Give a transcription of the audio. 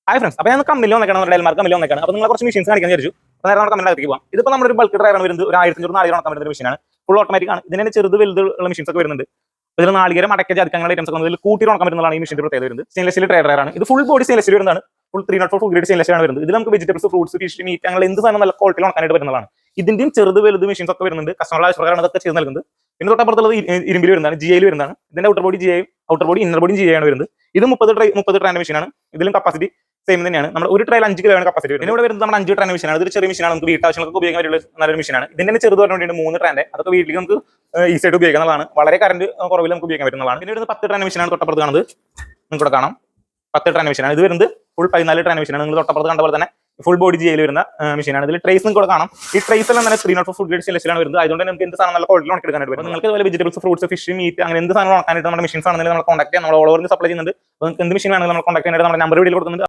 Hi friends, അപ്പോൾ ഞാൻ കമ്പനിയിൽ വന്നേക്കാണ്, നമ്മുടെ ഡെൽമാർക്ക് കമ്പനിയിൽ വന്നേക്കാണ്. അപ്പോൾ നിങ്ങൾ കുറച്ച് മെഷീൻസ് കാണിക്കാൻ വിചാരിച്ചു. അപ്പോൾ നേരെ നമ്മുടെ കമ്പനിയിലേക്ക് പോകാം. ഇതിപ്പോൾ നമ്മുടെ ഒരു ബൾക്ക് ഡ്രൈവറാണ് വരുന്നത്, ഒരു 1500 നടക്കാൻ വരുന്ന മെഷീനാണ്. ഫുൾ ഓട്ടോമാറ്റിക് ആണ്. ഇതിനെ ചെറുത് വലുത് ഉള്ള മെഷീൻസ് ഒക്കെ വരുന്നുണ്ട്. ഇതിൽ നാളികേരം അടക്ക ജാതിക്ക അങ്ങനെ ഐറ്റംസ് ഒക്കെ ഇതിൽ കൂട്ടി ഉണക്കാൻ പറ്റുന്നതാണ് ഈ മെഷീൻ്റെ പ്രത്യേകത വരുന്നത്. സ്റ്റെയിൻലെസ് സ്റ്റീൽ ഡ്രൈവറാണ്. ഇത് ഫുൾ ബോഡി സ്റ്റെയിൻലെസ് സ്റ്റീൽ വരുന്നതാണ്. ഫുൾ 304 ഫുൾ ഗ്രേഡ് സ്റ്റെയിൻലെസ് ആണ് വരുന്നത്. ഇതിൽ നമുക്ക് വെജിറ്റബിൾസ്, ഫ്രൂട്ട്സ്, ഫിഷ്, മീറ്റ് അങ്ങനെ എന്ത് സാധനം നല്ല ക്വാളിറ്റിയിൽ ഉണക്കാനായിട്ട് വരുന്നതാണ്. ഇതിന്റെയും ചെറുത് വലുത് മെഷീൻസ് ഒക്കെ വരുന്നുണ്ട്. കസ്റ്റമറുടെ ആവശ്യപ്രകാരം അതൊക്കെ ചെയ്ത് നൽകുന്നത്. പിന്നെ തൊട്ടപ്പുറത്തുള്ളത് ഇരുമ്പിൽ വരുന്നതാണ്, ജിഐയിൽ വരുന്നതാണ്. ഇതിന്റെ outer body GI, outer body inner body GI ആണ് വരുന്നത്. ഇത് 30 ട്രാൻ്റെ മെഷീനാണ്. ഇതിലും കപ്പാസിറ്റി സെയിം തന്നെയാണ്. നമ്മൾ ഒരു ട്രയൽ 5 കിലോയാണ് കപ്പാസിറ്റി വരുന്നത്. ഇവിടെ വരുന്നത് നമ്മുടെ 5 ട്രാൻ മെഷീനാണ്. ഇതൊരു ചെറിയ മെഷീനാണ്, നമുക്ക് വീട്ടാവശ്യങ്ങൾക്ക് ഉപയോഗിക്കാൻ പറ്റുള്ള നല്ലൊരു മെഷീനാണ്. ഇതിന്റെ ചെറുത് പറഞ്ഞുകൊണ്ട് 3 ട്രാൻ്റെ, അതൊക്കെ വീട്ടിലേക്ക് നമുക്ക് ഈസി ആയിട്ട് ഉപയോഗിക്കുന്നതാണ്. വളരെ കറന്റ് കുറവിൽ നമുക്ക് ഉപയോഗിക്കാൻ പറ്റുന്നതാണ്. പിന്നെ വരുന്നത് 10 ട്രാൻ മെഷീനാണ്. തൊട്ടപ്പുറത്ത് കാണുന്നത് നിങ്ങൾക്ക് കാണാം, 10 ട്രാൻ മെഷീനാണ്. ഇത് വരുന്നത് ഫുൾ 14 ട്രാൻ മെഷീനാണ്. നിങ്ങൾ തൊട്ടപ്പുറത്ത് കണ്ട പോലെ തന്നെ ഫുൾ ബോഡി ജിയിൽ വരുന്ന മെഷീനാണ്. ഇതിൽ ട്രേസ് നിങ്ങൾക്ക് കാണാം. ഈ ട്രേസ് എല്ലാം തന്നെ 304 ഫുൾ ഗ്രേഡ് സ്റ്റെയിൻലെസ്സിലാണ് വരുന്നത്. അതുകൊണ്ട് നമുക്ക് എന്ത് സാധനം നല്ല ക്വാളിറ്റി ഉണക്കിയെടുക്കാനായിട്ട് വരും. നിങ്ങൾക്ക് അതുപോലെ വെജിറ്റബിൾസ്, ഫ്രൂട്ട്സ്, ഫിഷ്, മീറ്റ് അങ്ങനെ എന്ത് സാധനം ഉണക്കാനായിട്ട് നമ്മുടെ മെഷീൻസ് ആണെങ്കിലും നമ്മൾ കോൺടാക്ട് ചെയ്യാം. നമ്മൾ ഓൾ ഓവർ സപ്ലൈ ചെയ്യുന്നുണ്ട്. നിങ്ങൾക്ക് എന്ത് മെഷീൻ ആണെങ്കിലും നമ്മൾ കോൺടാക്ട് ചെയ്യാനായിട്ട് നമ്മുടെ നമ്പർ വീഡിയോയിൽ കൊടുക്കുന്നുണ്ട്.